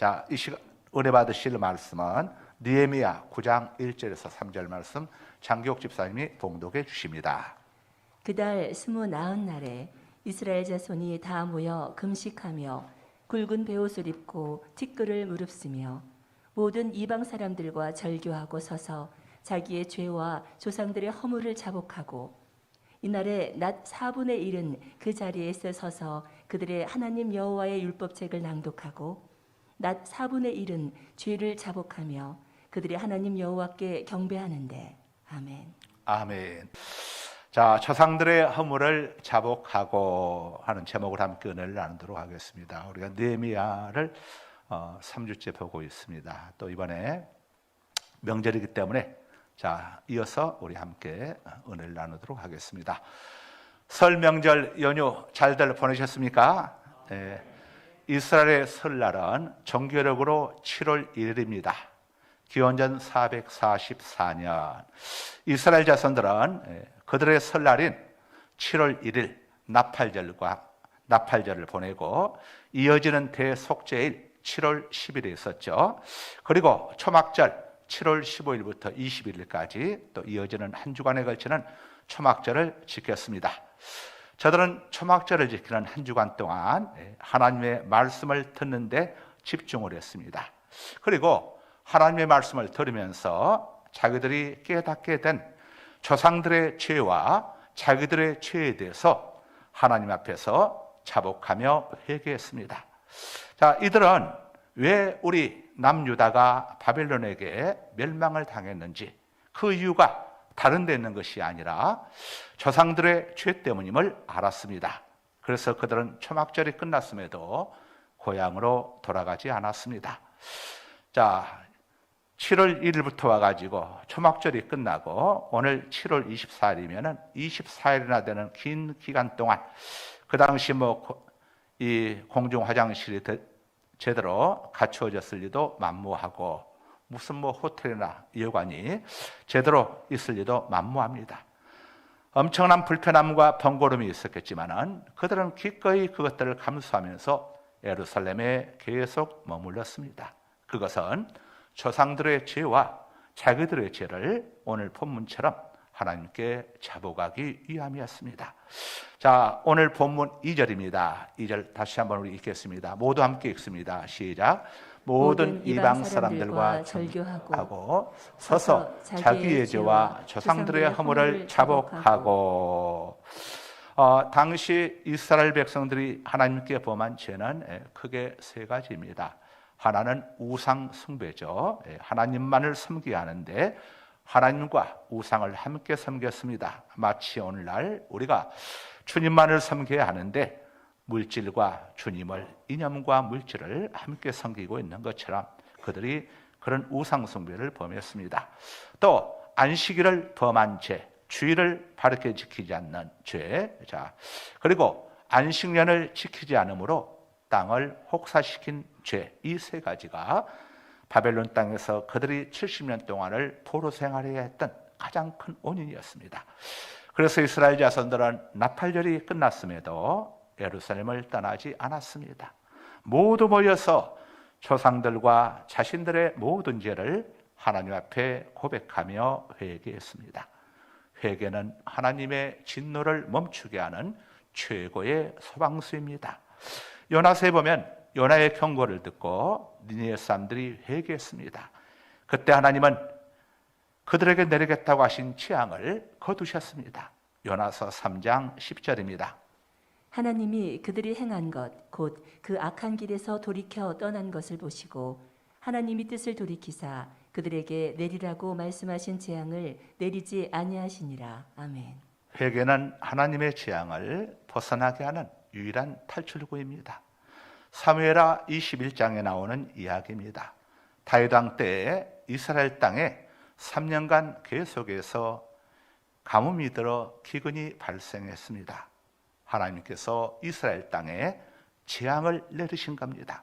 자, 이 시간 은혜 받으실 말씀은 느헤미야 9장 1절에서 3절 말씀 장기옥 집사님이 봉독해 주십니다. 그달 29날에 이스라엘 자손이 다 모여 금식하며 굵은 베옷을 입고 티끌을 무릅쓰며 모든 이방 사람들과 절교하고 서서 자기의 죄와 조상들의 허물을 자복하고 이날에 낮 4분의 1은 그 자리에서 서서 그들의 하나님 여호와의 율법책을 낭독하고 낮 4분의 1은 죄를 자복하며 그들의 하나님 여호와께 경배하는데. 아멘. 아멘. 자, 조상들의 허물을 자복하고 하는 제목을 함께 은혜를 나누도록 하겠습니다. 우리가 느헤미야를 3주째 보고 있습니다. 또 이번에 명절이기 때문에 자, 이어서 우리 함께 은혜를 나누도록 하겠습니다. 설 명절 연휴 잘들 보내셨습니까? 네. 이스라엘의 설날은 정교력으로 7월 1일입니다. 기원전 444년 이스라엘 자손들은 그들의 설날인 7월 1일 나팔절을 보내고 이어지는 대속죄일 7월 10일에 있었죠. 그리고 초막절 7월 15일부터 21일까지 또 이어지는 한 주간에 걸치는 초막절을 지켰습니다. 저들은 초막절을 지키는 한 주간 동안 하나님의 말씀을 듣는데 집중을 했습니다. 그리고 하나님의 말씀을 들으면서 자기들이 깨닫게 된 조상들의 죄와 자기들의 죄에 대해서 하나님 앞에서 자복하며 회개했습니다. 자, 이들은 왜 우리 남유다가 바벨론에게 멸망을 당했는지 그 이유가 다른 데 있는 것이 아니라 조상들의 죄 때문임을 알았습니다. 그래서 그들은 초막절이 끝났음에도 고향으로 돌아가지 않았습니다. 자, 7월 1일부터 와가지고 초막절이 끝나고 오늘 7월 24일이면 24일이나 되는 긴 기간 동안 그 당시 이 공중 화장실이 제대로 갖추어졌을 리도 만무하고 무슨 호텔이나 여관이 제대로 있을 리도 만무합니다. 엄청난 불편함과 번거로움이 있었겠지만은 그들은 기꺼이 그것들을 감수하면서 예루살렘에 계속 머물렀습니다. 그것은 조상들의 죄와 자기들의 죄를 오늘 본문처럼 하나님께 자복하기 위함이었습니다. 자, 오늘 본문 2절입니다. 2절 다시 한번 우리 읽겠습니다. 모두 함께 읽습니다. 시작. 모든 이방 사람들과 절교하고 서서 자기의 죄와 조상들의 허물을 자복하고. 당시 이스라엘 백성들이 하나님께 범한 죄는 크게 세 가지입니다. 하나는 우상 숭배죠. 하나님만을 섬기게 하는데 하나님과 우상을 함께 섬겼습니다. 마치 오늘날 우리가 주님만을 섬겨야 하는데 물질과 주님을, 이념과 물질을 함께 섬기고 있는 것처럼 그들이 그런 우상 숭배를 범했습니다. 또 안식일을 범한 죄, 주일을 바르게 지키지 않는 죄, 자, 그리고 안식년을 지키지 않으므로 땅을 혹사시킨 죄, 이 세 가지가 바벨론 땅에서 그들이 70년 동안을 포로 생활해야 했던 가장 큰 원인이었습니다. 그래서 이스라엘 자손들은 나팔절이 끝났음에도 예루살렘을 떠나지 않았습니다. 모두 모여서 조상들과 자신들의 모든 죄를 하나님 앞에 고백하며 회개했습니다. 회개는 하나님의 진노를 멈추게 하는 최고의 소방수입니다. 요나서에 보면 요나의 경고를 듣고 니느웨 사람들이 회개했습니다. 그때 하나님은 그들에게 내리겠다고 하신 재앙을 거두셨습니다. 요나서 3장 10절입니다. 하나님이 그들이 행한 것 곧 그 악한 길에서 돌이켜 떠난 것을 보시고 하나님이 뜻을 돌이키사 그들에게 내리라고 말씀하신 재앙을 내리지 아니하시니라. 아멘. 회개는 하나님의 재앙을 벗어나게 하는 유일한 탈출구입니다. 사무엘하 21장에 나오는 이야기입니다. 다윗 왕 때에 이스라엘 땅에 3년간 계속해서 가뭄이 들어 기근이 발생했습니다. 하나님께서 이스라엘 땅에 재앙을 내리신 겁니다.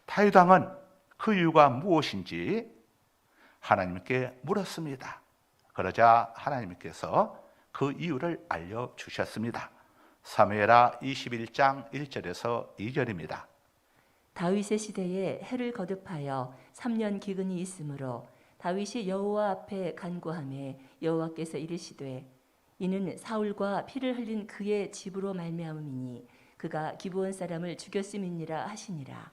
다윗 왕은 그 이유가 무엇인지 하나님께 물었습니다. 그러자 하나님께서 그 이유를 알려주셨습니다. 사무엘하 21장 1절에서 2절입니다. 다윗의 시대에 해를 거듭하여 3년 기근이 있으므로 다윗이 여호와 앞에 간구하매 여호와께서 이르시되 이는 사울과 피를 흘린 그의 집으로 말미암음이니 그가 기브온 사람을 죽였음이니라 하시니라.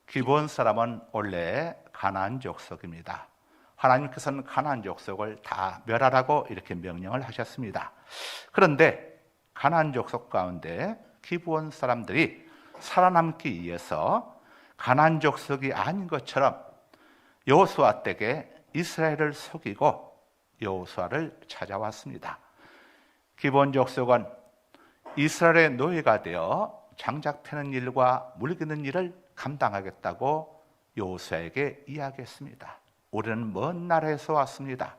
기브온 사람은 원래 가나안 족속입니다. 하나님께서는 가나안 족속을 다 멸하라고 이렇게 명령을 하셨습니다. 그런데 가나안 족속 가운데 기브온 사람들이 살아남기 위해서 가나안 족속이 아닌 것처럼 여호수아 댁에 이스라엘을 속이고 여호수아를 찾아왔습니다. 기브온 족속은 이스라엘의 노예가 되어 장작 패는 일과 물기는 일을 감당하겠다고 여호수아에게 이야기했습니다. 우리는 먼 나라에서 왔습니다.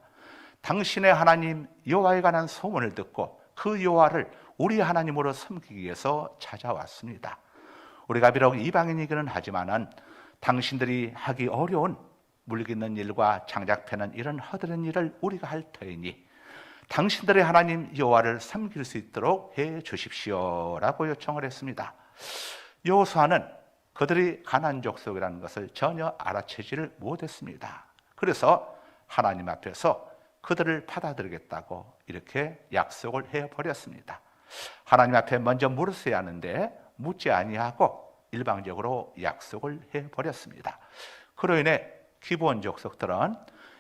당신의 하나님 여호와에 관한 소문을 듣고 그 여호와를 우리 하나님으로 섬기기 위해서 찾아왔습니다. 우리가 비록 이방인이기는 하지만은 당신들이 하기 어려운 물기는 일과 장작 패는 이런 허드렛 일을 우리가 할 터이니 당신들의 하나님 여호와를 섬길 수 있도록 해 주십시오라고 요청을 했습니다. 여호수아는 그들이 가나안 족속이라는 것을 전혀 알아채지를 못했습니다. 그래서 하나님 앞에서 그들을 받아들이겠다고 이렇게 약속을 해버렸습니다. 하나님 앞에 먼저 물었어야 하는데 묻지 아니하고 일방적으로 약속을 해버렸습니다. 그로 인해 기브온 족속들은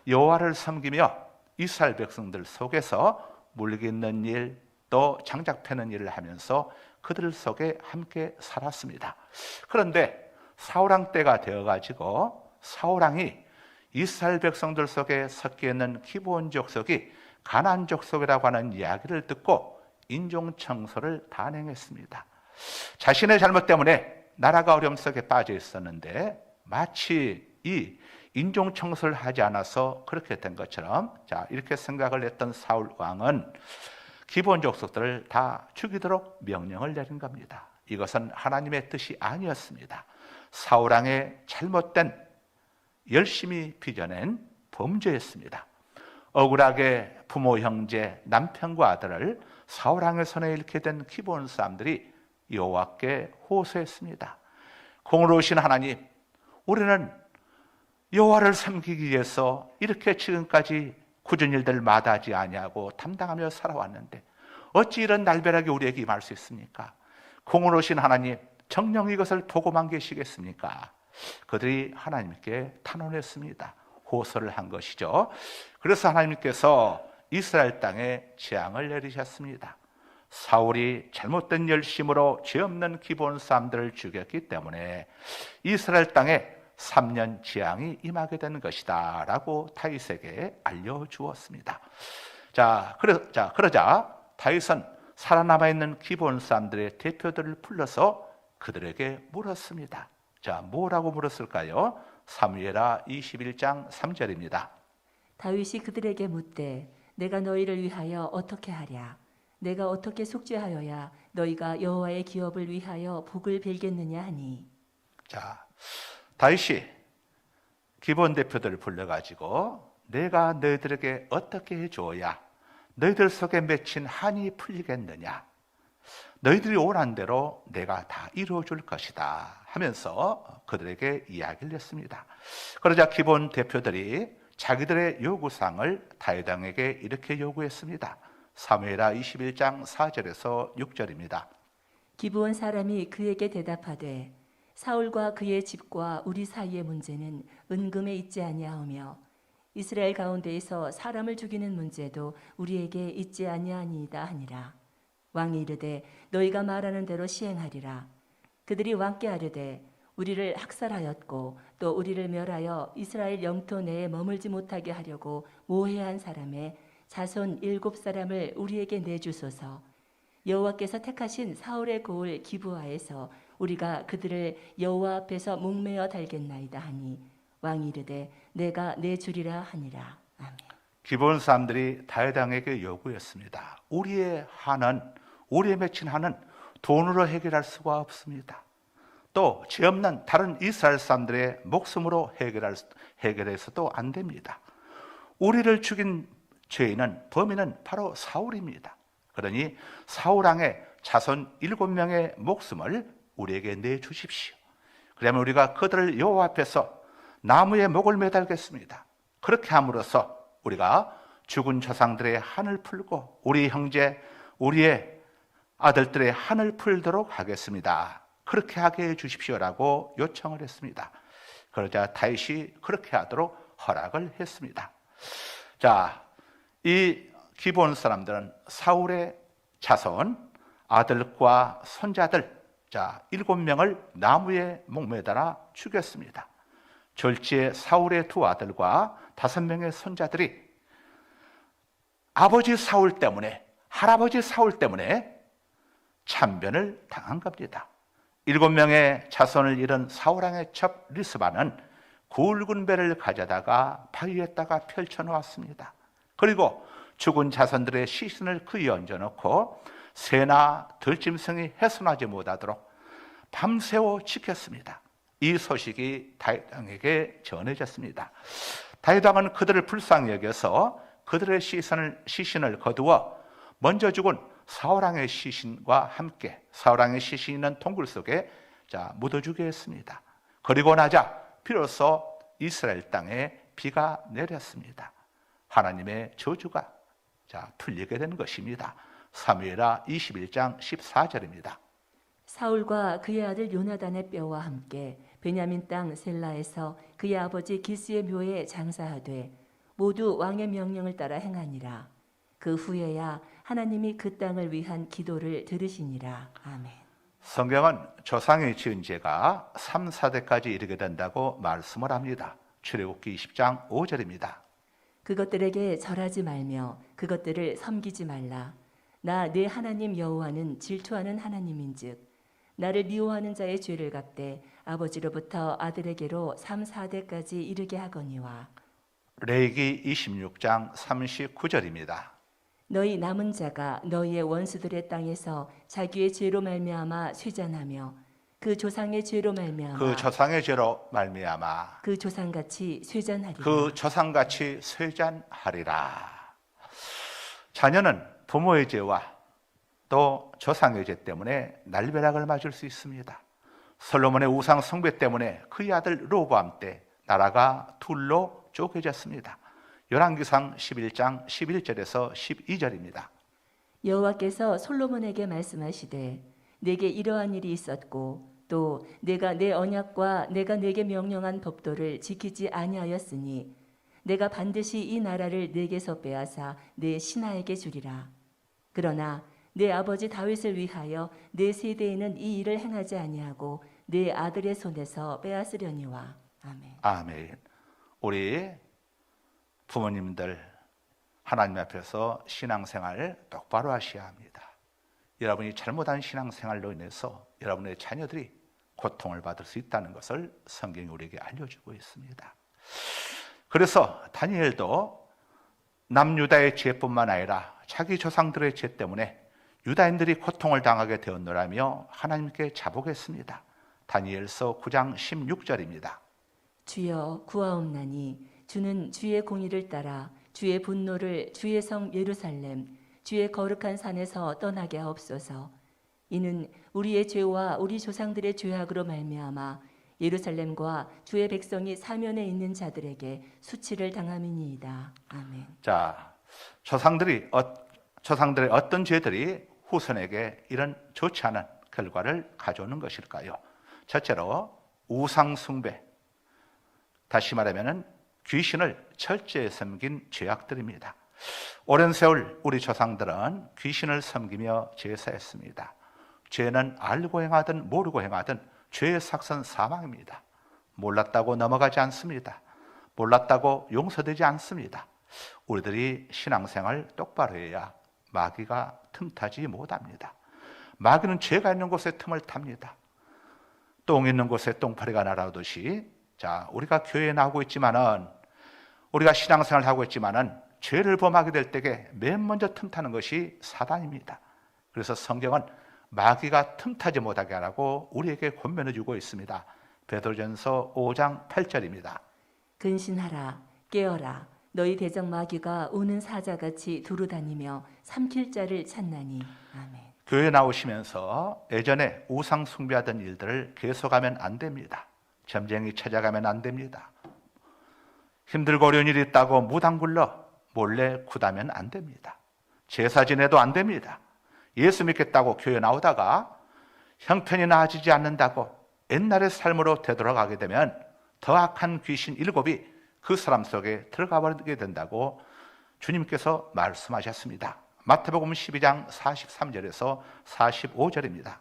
여호와를 섬기며 이스라엘 백성들 속에서 물기 있는 일, 또 장작 패는 일을 하면서 그들 속에 함께 살았습니다. 그런데 사울왕 때가 되어가지고 사울왕이 이스라엘 백성들 속에 섞여 있는 기브온 족속이 가나안 족속이라고 하는 이야기를 듣고 인종 청소를 단행했습니다. 자신의 잘못 때문에 나라가 어려움 속에 빠져 있었는데 마치 이 인종 청소를 하지 않아서 그렇게 된 것처럼 이렇게 생각을 했던 사울 왕은 기브온 족속들을 다 죽이도록 명령을 내린 겁니다. 이것은 하나님의 뜻이 아니었습니다. 사울 왕의 잘못된 열심히 빚어낸 범죄였습니다. 억울하게 부모, 형제, 남편과 아들을 사울 왕의 손에 잃게 된 기브온 사람들이 여호와께 호소했습니다. 공의로우신 하나님, 우리는 여호와를 섬기기 위해서 이렇게 지금까지 굳은 일들을 마다하지 아니하고 담당하며 살아왔는데 어찌 이런 날벼락이 우리에게 임할 수 있습니까? 공의로우신 하나님, 정녕 이것을 보고만 계시겠습니까? 그들이 하나님께 탄원했습니다. 호소를 한 것이죠. 그래서 하나님께서 이스라엘 땅에 재앙을 내리셨습니다. 사울이 잘못된 열심으로 죄 없는 기브온 사람들을 죽였기 때문에 이스라엘 땅에 3년 재앙이 임하게 된 것이다 라고 다윗에게 알려주었습니다. 그러자 다윗은 살아남아있는 기브온 사람들의 대표들을 불러서 그들에게 물었습니다. 뭐라고 물었을까요? 사무엘하 21장 3절입니다. 다윗이 그들에게 묻되 내가 너희를 위하여 어떻게 하랴? 내가 어떻게 속죄하여야 너희가 여호와의 기업을 위하여 복을 빌겠느냐 하니. 다윗이 기브온 대표들을 불러가지고 내가 너희들에게 어떻게 해줘야 너희들 속에 맺힌 한이 풀리겠느냐, 너희들이 원한 대로 내가 다 이루어줄 것이다 하면서 그들에게 이야기를 했습니다. 그러자 기브온 대표들이 자기들의 요구사항을 다윗 왕에게 이렇게 요구했습니다. 사무엘하 21장 4절에서 6절입니다. 기브온 사람이 그에게 대답하되 사울과 그의 집과 우리 사이의 문제는 은금에 있지 아니하오며 이스라엘 가운데에서 사람을 죽이는 문제도 우리에게 있지 아니하니이다 하니라. 왕이 이르되 너희가 말하는 대로 시행하리라. 그들이 왕께 아뢰되 우리를 학살하였고 또 우리를 멸하여 이스라엘 영토 내에 머물지 못하게 하려고 모해한 사람의 자손 7사람을 우리에게 내주소서. 여호와께서 택하신 사울의 고을 기브아에서 우리가 그들을 여호와 앞에서 목매어 달겠나이다 하니 왕이 이르되 내가 내주리라 하니라. 아멘. 기브온 사람들이 다윗 왕에게 요구했습니다. 우리의 맺힌 한은 돈으로 해결할 수가 없습니다. 또 죄 없는 다른 이스라엘 사람들의 목숨으로 해결해서도 안 됩니다. 우리를 죽인 범인은 바로 사울입니다. 그러니 사울 왕의 자손 7명의 목숨을 우리에게 내주십시오. 그러면 우리가 그들을 여호와 앞에서 나무에 목을 매달겠습니다. 그렇게 함으로써 우리가 죽은 조상들의 한을 풀고 우리 형제, 우리의 아들들의 한을 풀도록 하겠습니다. 그렇게 하게 해 주십시오라고 요청을 했습니다. 그러자 다윗이 그렇게 하도록 허락을 했습니다. 자, 이 기브온 사람들은 사울의 자손, 아들과 손자들, 자, 7명을 나무에 목매달아 죽였습니다. 졸지에 사울의 2 아들과 5명의 손자들이 아버지 사울 때문에, 할아버지 사울 때문에 참변을 당한 겁니다. 7명의 자손을 잃은 사울왕의 첩 리스바는 굵은 배를 가져다가 바위에다가 펼쳐놓았습니다. 그리고 죽은 자손들의 시신을 그 위에 얹어놓고 새나 들짐승이 훼손하지 못하도록 밤새워 지켰습니다. 이 소식이 다윗 왕에게 전해졌습니다. 다윗 왕은 그들을 불쌍히 여겨서 그들의 시신을 거두어 먼저 죽은 사울왕의 시신과 함께 사울왕의 시신이 있는 동굴 속에 묻어주게 했습니다. 그리고 나자 비로소 이스라엘 땅에 비가 내렸습니다. 하나님의 저주가 풀리게 된 것입니다. 사무엘하 21장 14절입니다. 사울과 그의 아들 요나단의 뼈와 함께 베냐민 땅 셀라에서 그의 아버지 기스의 묘에 장사하되 모두 왕의 명령을 따라 행하니라. 그 후에야 하나님이 그 땅을 위한 기도를 들으시니라. 아멘. 성경은 조상이 지은 죄가 3, 4대까지 이르게 된다고 말씀을 합니다. 출애굽기 20장 5절입니다. 그것들에게 절하지 말며 그것들을 섬기지 말라. 나 내 하나님 여호와는 질투하는 하나님인즉 나를 미워하는 자의 죄를 갚되 아버지로부터 아들에게로 3, 4대까지 이르게 하거니와. 레위기 26장 39절입니다. 너희 남은 자가 너희의 원수들의 땅에서 자기의 죄로 말미암아 쇠잔하며 그 조상의 죄로 말미암아 그 조상같이 쇠잔하리라. 그 조상같이 쇠잔하리라. 자녀는 부모의 죄와 또 조상의 죄 때문에 날벼락을 맞을 수 있습니다. 솔로몬의 우상 숭배 때문에 그의 아들 르호보암 때 나라가 둘로 쪼개졌습니다. 열왕기상 11장 11절에서 12절입니다. 여호와께서 솔로몬에게 말씀하시되 내게 이러한 일이 있었고 또 내가 내 언약과 내가 내게 명령한 법도를 지키지 아니하였으니 내가 반드시 이 나라를 내게서 빼앗아 내 신하에게 주리라. 그러나 내 아버지 다윗을 위하여 내 세대에는 이 일을 행하지 아니하고 내 아들의 손에서 빼앗으려니와. 아멘. 아멘. 우리 부모님들 하나님 앞에서 신앙생활 똑바로 하셔야 합니다. 여러분이 잘못한 신앙생활로 인해서 여러분의 자녀들이 고통을 받을 수 있다는 것을 성경이 우리에게 알려주고 있습니다. 그래서 다니엘도 남유다의 죄뿐만 아니라 자기 조상들의 죄 때문에 유다인들이 고통을 당하게 되었노라며 하나님께 자복했습니다. 다니엘서 9장 16절입니다. 주여 구하옵나니 주는 주의 공의를 따라 주의 분노를 주의 성 예루살렘 주의 거룩한 산에서 떠나게 하옵소서. 이는 우리의 죄와 우리 조상들의 죄악으로 말미암아 예루살렘과 주의 백성이 사면에 있는 자들에게 수치를 당함이니이다. 아멘. 자, 조상들의 어떤 죄들이 후손에게 이런 좋지 않은 결과를 가져오는 것일까요? 첫째로 우상 숭배, 다시 말하면 귀신을 철저히 섬긴 죄악들입니다. 오랜 세월 우리 조상들은 귀신을 섬기며 제사했습니다. 죄는 알고 행하든 모르고 행하든 죄의 삭선 사망입니다. 몰랐다고 넘어가지 않습니다. 몰랐다고 용서되지 않습니다. 우리들이 신앙생활 똑바로 해야 마귀가 틈타지 못합니다. 마귀는 죄가 있는 곳에 틈을 탑니다. 똥 있는 곳에 똥파리가 날아오듯이, 자, 우리가 교회에 나오고 있지만은, 우리가 신앙생활을 하고 있지만은 죄를 범하게 될 때에 맨 먼저 틈타는 것이 사단입니다. 그래서 성경은 마귀가 틈타지 못하게 하라고 우리에게 권면해 주고 있습니다. 베드로전서 5장 8절입니다. 근신하라, 깨어라. 너희 대적 마귀가 우는 사자같이 두루다니며 삼킬 자를 찾나니. 아멘. 교회 나오시면서 예전에 우상 숭배하던 일들을 계속하면 안 됩니다. 점쟁이 찾아가면 안 됩니다. 힘들고 어려운 일이 있다고 무당 불러 몰래 구다면 안 됩니다. 제사 지내도 안 됩니다. 예수 믿겠다고 교회 나오다가 형편이 나아지지 않는다고 옛날의 삶으로 되돌아가게 되면 더 악한 귀신 7이 그 사람 속에 들어가 버리게 된다고 주님께서 말씀하셨습니다. 마태복음 12장 43절에서 45절입니다.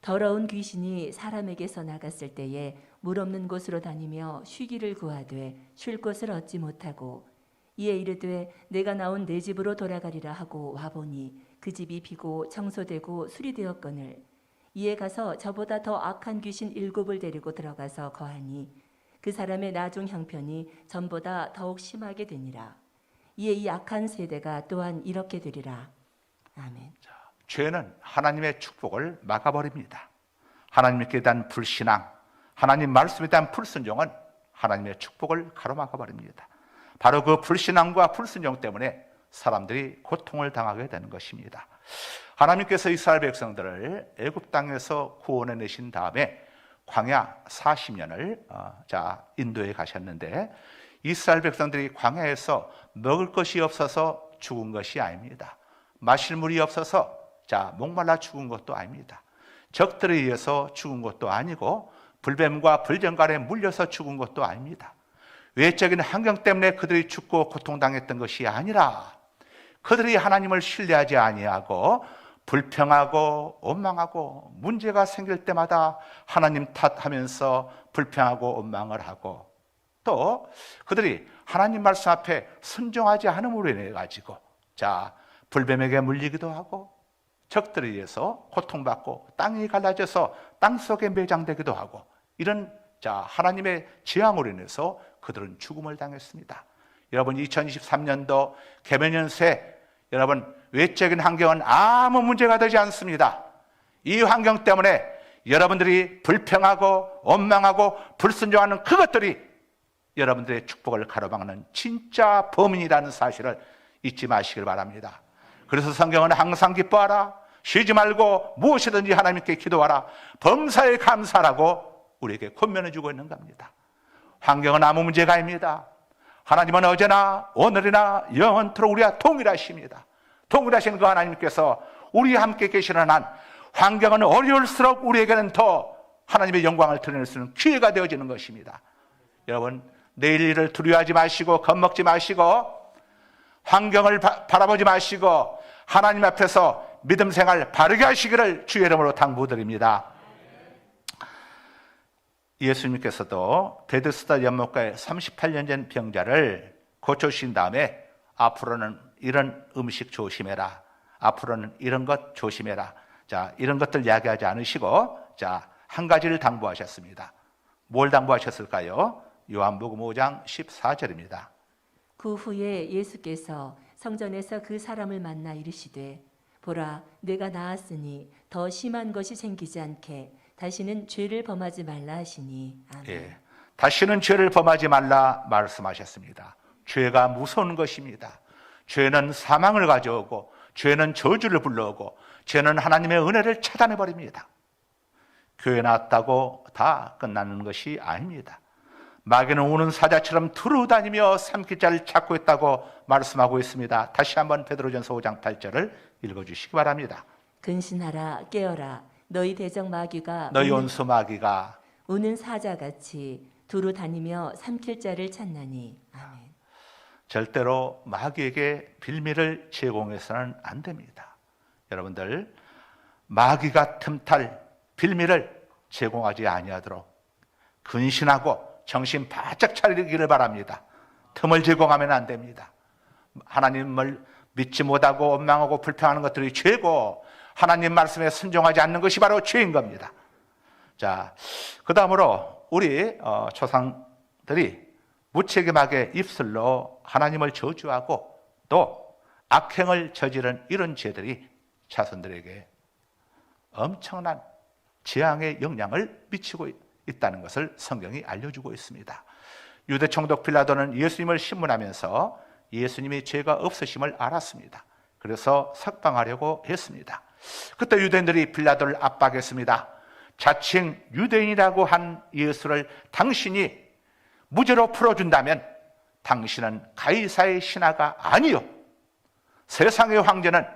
더러운 귀신이 사람에게서 나갔을 때에 물 없는 곳으로 다니며 쉬기를 구하되 쉴 곳을 얻지 못하고 이에 이르되 내가 나온 내 집으로 돌아가리라 하고 와보니 그 집이 비고 청소되고 수리되었거늘 이에 가서 저보다 더 악한 귀신 7을 데리고 들어가서 거하니 그 사람의 나중 형편이 전보다 더욱 심하게 되니라. 이에 이 악한 세대가 또한 이렇게 되리라. 아멘. 죄는 하나님의 축복을 막아버립니다. 하나님께 대한 불신앙, 하나님 말씀에 대한 불순종은 하나님의 축복을 가로막아버립니다. 바로 그 불신앙과 불순종 때문에 사람들이 고통을 당하게 되는 것입니다. 하나님께서 이스라엘 백성들을 애굽 땅에서 구원해 내신 다음에 광야 40년을 인도해 가셨는데 이스라엘 백성들이 광야에서 먹을 것이 없어서 죽은 것이 아닙니다. 마실 물이 없어서 목말라 죽은 것도 아닙니다. 적들에 의해서 죽은 것도 아니고 불뱀과 불정갈에 물려서 죽은 것도 아닙니다. 외적인 환경 때문에 그들이 죽고 고통당했던 것이 아니라 그들이 하나님을 신뢰하지 아니하고 불평하고 원망하고 문제가 생길 때마다 하나님 탓하면서 불평하고 원망을 하고 또 그들이 하나님 말씀 앞에 순종하지 않음으로 인해 가지고 불뱀에게 물리기도 하고 적들에 의해서 고통받고 땅이 갈라져서 땅속에 매장되기도 하고 이런 하나님의 재앙으로 인해서 그들은 죽음을 당했습니다. 여러분 2023년도 개면년 새 여러분 외적인 환경은 아무 문제가 되지 않습니다. 이 환경 때문에 여러분들이 불평하고 원망하고 불순종하는 그것들이 여러분들의 축복을 가로막는 진짜 범인이라는 사실을 잊지 마시길 바랍니다. 그래서 성경은 항상 기뻐하라, 쉬지 말고 무엇이든지 하나님께 기도하라, 범사에 감사하라고 우리에게 권면해 주고 있는 겁니다. 환경은 아무 문제가 아닙니다. 하나님은 어제나 오늘이나 영원토록 우리와 동일하십니다. 동일하신 그 하나님께서 우리와 함께 계시는 한 환경은 어려울수록 우리에게는 더 하나님의 영광을 드러낼 수 있는 기회가 되어지는 것입니다. 여러분 내일 일을 두려워하지 마시고 겁먹지 마시고 환경을 바라보지 마시고 하나님 앞에서 믿음 생활 바르게 하시기를 주의 이름으로 당부드립니다. 예수님께서도 베데스다 연못가에 38년 전 병자를 고쳐주신 다음에 앞으로는 이런 음식 조심해라, 앞으로는 이런 것 조심해라, 이런 것들 이야기하지 않으시고 한 가지를 당부하셨습니다. 뭘 당부하셨을까요? 요한복음 5장 14절입니다. 그 후에 예수께서 성전에서 그 사람을 만나 이르시되 보라 내가 나았으니 더 심한 것이 생기지 않게 다시는 죄를 범하지 말라 하시니. 아멘. 다시는 죄를 범하지 말라 말씀하셨습니다. 죄가 무서운 것입니다. 죄는 사망을 가져오고 죄는 저주를 불러오고 죄는 하나님의 은혜를 차단해버립니다. 교회 나왔다고 다 끝나는 것이 아닙니다. 마귀는 우는 사자처럼 두루다니며 삼킬 자를 찾고 있다고 말씀하고 있습니다. 다시 한번 베드로전서 5장 8절을 읽어주시기 바랍니다. 근신하라 깨어라 너희 대적 마귀가 너희 원수 마귀가 우는 사자같이 두루다니며 삼킬 자를 찾나니. 아멘. 절대로 마귀에게 빌미를 제공해서는 안 됩니다. 여러분들 마귀가 틈탈 빌미를 제공하지 아니하도록 근신하고 정신 바짝 차리기를 바랍니다. 틈을 제공하면 안 됩니다. 하나님을 믿지 못하고 원망하고 불평하는 것들이 죄고 하나님 말씀에 순종하지 않는 것이 바로 죄인 겁니다. 그 다음으로 우리 조상들이 무책임하게 입술로 하나님을 저주하고 또 악행을 저지른 이런 죄들이 자손들에게 엄청난 재앙의 영향을 미치고 있다는 것을 성경이 알려주고 있습니다. 유대 총독 빌라도는 예수님을 신문하면서 예수님이 죄가 없으심을 알았습니다. 그래서 석방하려고 했습니다. 그때 유대인들이 빌라도를 압박했습니다. 자칭 유대인이라고 한 예수를 당신이 무죄로 풀어준다면 당신은 가이사의 신하가 아니요, 세상의 황제는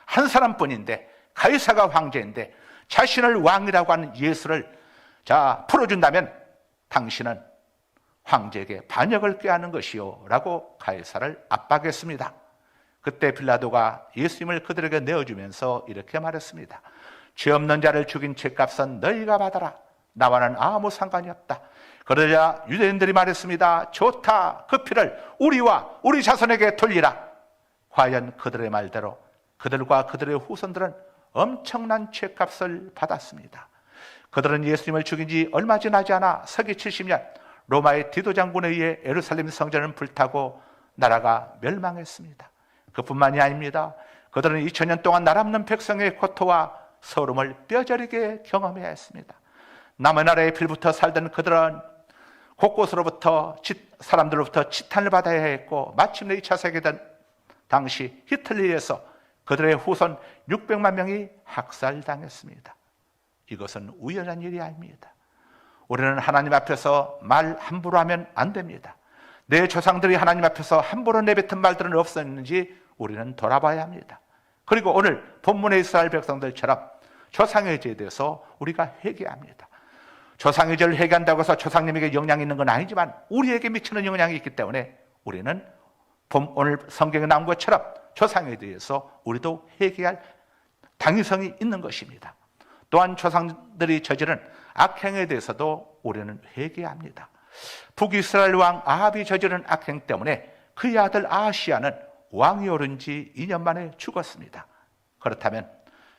한 사람뿐인데 가이사가 황제인데 자신을 왕이라고 하는 예수를 풀어준다면 당신은 황제에게 반역을 꾀하는 것이요 라고 가이사를 압박했습니다. 그때 빌라도가 예수님을 그들에게 내어주면서 이렇게 말했습니다. 죄 없는 자를 죽인 죄값은 너희가 받아라. 나와는 아무 상관이 없다. 그러자 유대인들이 말했습니다. 좋다. 그 피를 우리와 우리 자손에게 돌리라. 과연 그들의 말대로 그들과 그들의 후손들은 엄청난 죄값을 받았습니다. 그들은 예수님을 죽인 지 얼마 지나지 않아 서기 70년 로마의 디도 장군에 의해 예루살렘 성전은 불타고 나라가 멸망했습니다. 그뿐만이 아닙니다. 그들은 2000년 동안 나라 없는 백성의 고통과 서름을 뼈저리게 경험해야 했습니다. 남의 나라에 빌붙어 살던 그들은 곳곳으로부터 사람들로부터 지탄을 받아야 했고, 마침내 2차 세계대전 당시 히틀러에서 그들의 후손 600만 명이 학살당했습니다. 이것은 우연한 일이 아닙니다. 우리는 하나님 앞에서 말 함부로 하면 안 됩니다. 내 조상들이 하나님 앞에서 함부로 내뱉은 말들은 없었는지 우리는 돌아봐야 합니다. 그리고 오늘 본문의 이스라엘 백성들처럼 조상의 죄에 대해서 우리가 회개합니다. 조상의 죄를 회개한다고 해서 조상님에게 영향이 있는 건 아니지만 우리에게 미치는 영향이 있기 때문에 우리는 오늘 성경에 나온 것처럼 조상에 대해서 우리도 회개할 당위성이 있는 것입니다. 또한 조상들이 저지른 악행에 대해서도 우리는 회개합니다. 북이스라엘 왕 아합이 저지른 악행 때문에 그의 아들 아하시야는 왕이 오른 지 2년 만에 죽었습니다. 그렇다면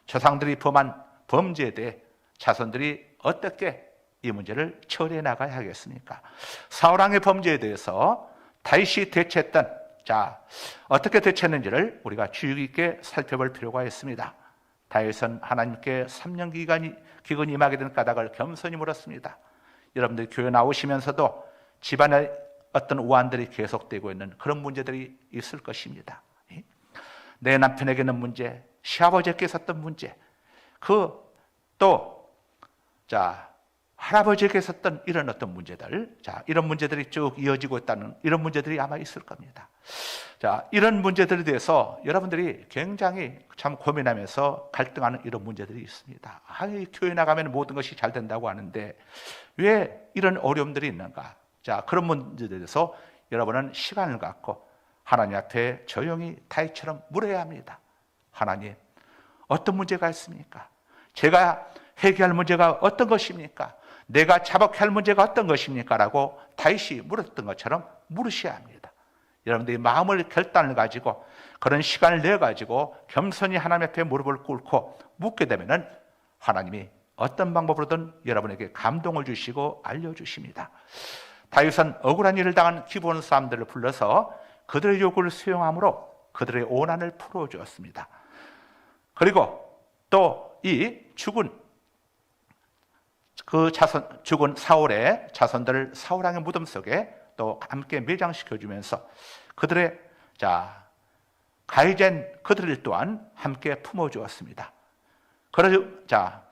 조상들이 범한 범죄에 대해 자손들이 어떻게 이 문제를 처리해 나가야 하겠습니까? 사울왕의 범죄에 대해서 다윗이 대처했던, 어떻게 대처했는지를 우리가 주의 깊게 살펴볼 필요가 있습니다. 다윗은 하나님께 3년 기근이 임하게 된 까닭을 겸손히 물었습니다. 여러분들 교회 나오시면서도 집안에 어떤 우환들이 계속되고 있는 그런 문제들이 있을 것입니다. 내 남편에게 있는 문제, 시아버지께 있었던 문제, 할아버지에게 있었던 이런 어떤 문제들, 이런 문제들이 쭉 이어지고 있다는 이런 문제들이 아마 있을 겁니다. 이런 문제들에 대해서 여러분들이 굉장히 참 고민하면서 갈등하는 이런 문제들이 있습니다. 교회 나가면 모든 것이 잘 된다고 하는데 왜 이런 어려움들이 있는가? 그런 문제들에 대해서 여러분은 시간을 갖고 하나님 앞에 조용히 다윗처럼 물어야 합니다. 하나님, 어떤 문제가 있습니까? 제가 회개할 문제가 어떤 것입니까? 내가 자복해야 할 문제가 어떤 것입니까? 라고 다윗이 물었던 것처럼 물으셔야 합니다. 여러분들이 마음을 결단을 가지고 그런 시간을 내가지고 겸손히 하나님 앞에 무릎을 꿇고 묻게 되면은 하나님이 어떤 방법으로든 여러분에게 감동을 주시고 알려주십니다. 다윗은 억울한 일을 당한 기브온 사람들을 불러서 그들의 요구를 수용함으로 그들의 오난을 풀어주었습니다. 그리고 또 이 죽은 사울의 자손들을 사울왕의 무덤 속에 또 함께 매장시켜주면서 그들의 가해진 그들을 또한 함께 품어주었습니다.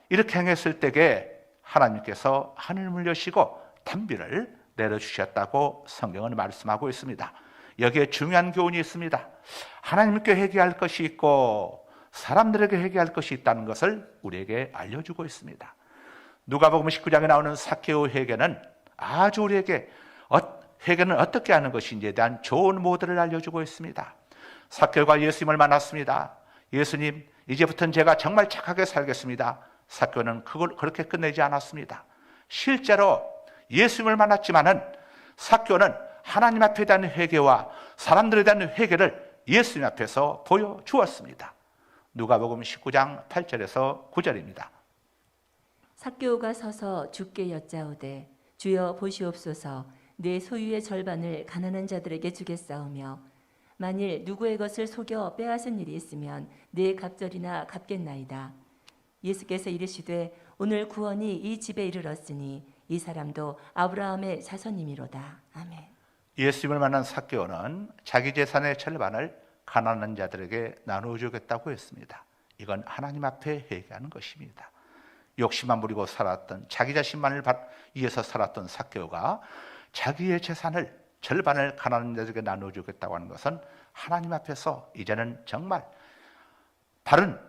이렇게 행했을 때에 하나님께서 하늘을 여시고 단비를 내려주셨다고 성경은 말씀하고 있습니다. 여기에 중요한 교훈이 있습니다. 하나님께 회개할 것이 있고 사람들에게 회개할 것이 있다는 것을 우리에게 알려주고 있습니다. 누가복음 19장에 나오는 삭개오 회개는 아주 우리에게 회개는 어떻게 하는 것인지에 대한 좋은 모델을 알려주고 있습니다. 삭개오가 예수님을 만났습니다. 예수님, 이제부터는 제가 정말 착하게 살겠습니다. 삭개오는 그걸 그렇게 끝내지 않았습니다. 실제로 예수님을 만났지만은 삭개오는 하나님 앞에 대한 회개와 사람들에 대한 회개를 예수님 앞에서 보여주었습니다. 누가복음 19장 8절에서 9절입니다. 삭개오가 서서 주께 여짜오되 주여 보시옵소서, 내 소유의 절반을 가난한 자들에게 주겠사오며 만일 누구의 것을 속여 빼앗은 일이 있으면 내 갑절이나 갚겠나이다. 예수께서 이르시되 오늘 구원이 이 집에 이르렀으니 이 사람도 아브라함의 자손이미로다. 아멘. 예수님을 만난 삭개오는 자기 재산의 절반을 가난한 자들에게 나누어 주겠다고 했습니다. 이건 하나님 앞에 회개하는 것입니다. 욕심만 부리고 살았던, 자기 자신만을 위해서 살았던 삭개오가 자기의 재산을 절반을 가난한 자들에게 나눠주겠다고 하는 것은 하나님 앞에서 이제는 정말 바른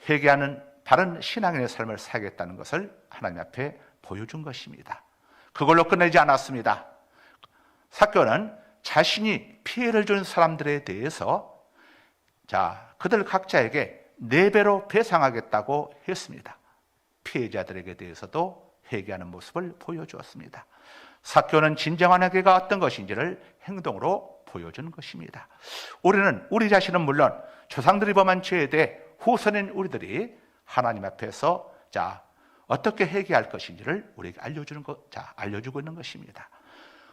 회개하는 바른 신앙인의 삶을 살겠다는 것을 하나님 앞에 보여준 것입니다. 그걸로 끝내지 않았습니다. 삭개오는 자신이 피해를 준 사람들에 대해서 그들 각자에게 4배로 배상하겠다고 했습니다. 피해자들에게 대해서도 회개하는 모습을 보여주었습니다. 삭개오는 진정한 회개가 어떤 것인지를 행동으로 보여준 것입니다. 우리 자신은 물론 조상들이 범한 죄에 대해 후손인 우리들이 하나님 앞에서 어떻게 회개할 것인지를 우리에게 알려주고 있는 것입니다.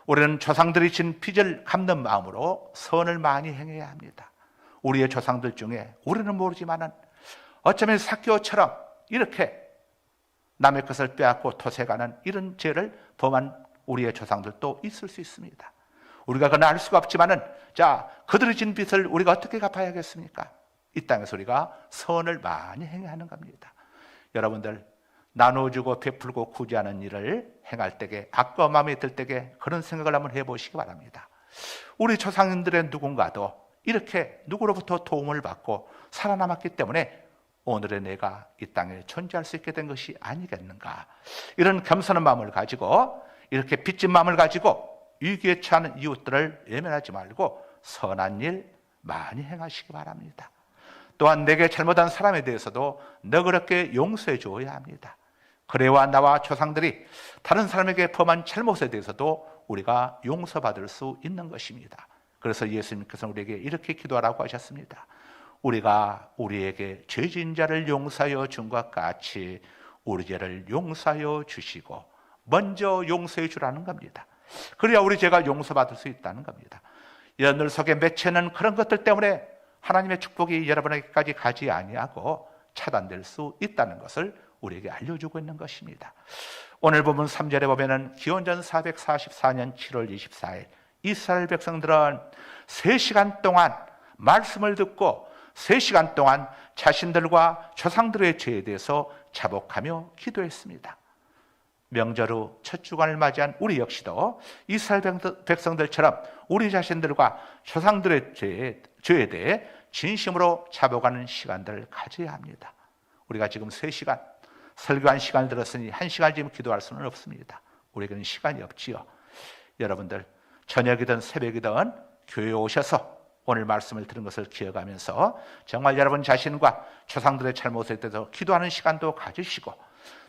우리는 조상들이 진 빚을 갚는 마음으로 선을 많이 행해야 합니다. 우리의 조상들 중에 우리는 모르지만은 어쩌면 삭개오처럼 이렇게 남의 것을 빼앗고 토색하는 이런 죄를 범한 우리의 조상들도 있을 수 있습니다. 우리가 그건 알 수가 없지만은 그들이 진 빚을 우리가 어떻게 갚아야겠습니까? 이 땅에서 우리가 선을 많이 행해야 하는 겁니다. 여러분들, 나눠주고 베풀고 구제하는 일을 행할 때에 아까운 마음이 들 때에 그런 생각을 한번 해보시기 바랍니다. 우리 조상님들의 누군가도 이렇게 누구로부터 도움을 받고 살아남았기 때문에 오늘의 내가 이 땅에 존재할 수 있게 된 것이 아니겠는가. 이런 겸손한 마음을 가지고, 이렇게 빚진 마음을 가지고 위기에 처한 이웃들을 외면하지 말고 선한 일 많이 행하시기 바랍니다. 또한 내게 잘못한 사람에 대해서도 너그럽게 용서해 주어야 합니다. 그래야 나와 조상들이 다른 사람에게 범한 잘못에 대해서도 우리가 용서받을 수 있는 것입니다. 그래서 예수님께서는 우리에게 이렇게 기도하라고 하셨습니다. 우리가 우리에게 죄진 자를 용서하여 준 것 같이 우리 죄를 용서하여 주시고 먼저 용서해 주라는 겁니다. 그래야 우리 죄가 용서받을 수 있다는 겁니다. 여러분들 속에 맺혀있는 그런 것들 때문에 하나님의 축복이 여러분에게까지 가지 아니하고 차단될 수 있다는 것을 우리에게 알려주고 있는 것입니다. 오늘 본문 3절에 보면은 기원전 444년 7월 24일 이스라엘 백성들은 3시간 동안 말씀을 듣고 3시간 동안 자신들과 조상들의 죄에 대해서 자복하며 기도했습니다. 명절 후 첫 주간을 맞이한 우리 역시도 이스라엘 백성들처럼 우리 자신들과 조상들의 죄에 대해 진심으로 자복하는 시간들을 가져야 합니다. 우리가 지금 3시간 설교한 시간을 들었으니 1시간 지금 기도할 수는 없습니다. 우리에게는 시간이 없지요. 여러분들 저녁이든 새벽이든 교회에 오셔서 오늘 말씀을 들은 것을 기억하면서 정말 여러분 자신과 조상들의 잘못에 대해서 기도하는 시간도 가지시고,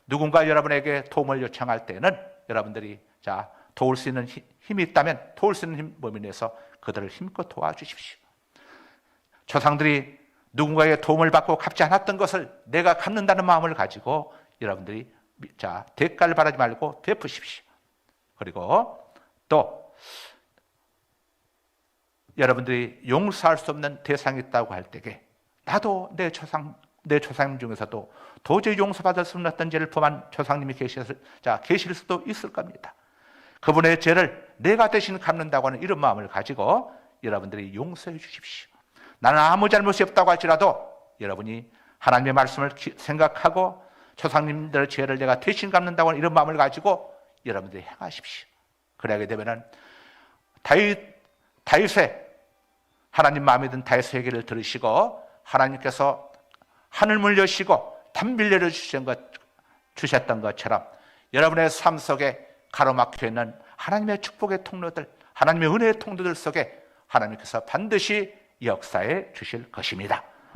누군가 여러분에게 도움을 요청할 때는 여러분들이 도울 수 있는 힘이 있다면 도울 수 있는 힘 범위 내에서 그들을 힘껏 도와주십시오. 조상들이 누군가의 도움을 받고 갚지 않았던 것을 내가 갚는다는 마음을 가지고 여러분들이 대가를 바라지 말고 베푸십시오. 그리고 또 여러분들이 용서할 수 없는 대상이 있다고 할 때에 나도 내 조상님 중에서도 도저히 용서받을 수 없는 어떤 죄를 범한 조상님이 계실 수도 있을 겁니다. 그분의 죄를 내가 대신 갚는다고 하는 이런 마음을 가지고 여러분들이 용서해 주십시오. 나는 아무 잘못이 없다고 할지라도 여러분이 하나님의 말씀을 생각하고 조상님들의 죄를 내가 대신 갚는다고 하는 이런 마음을 가지고 여러분들이 행하십시오. 그러게 되면은 다윗의 하나님 마음에 든 다윗의 얘기를 들으시고 하나님께서 하늘문을 여시고 담비를 내려주셨던 것처럼 여러분의 삶 속에 가로막혀 있는 하나님의 축복의 통로들, 하나님의 은혜의 통로들 속에 하나님께서 반드시 역사해 주실 것입니다.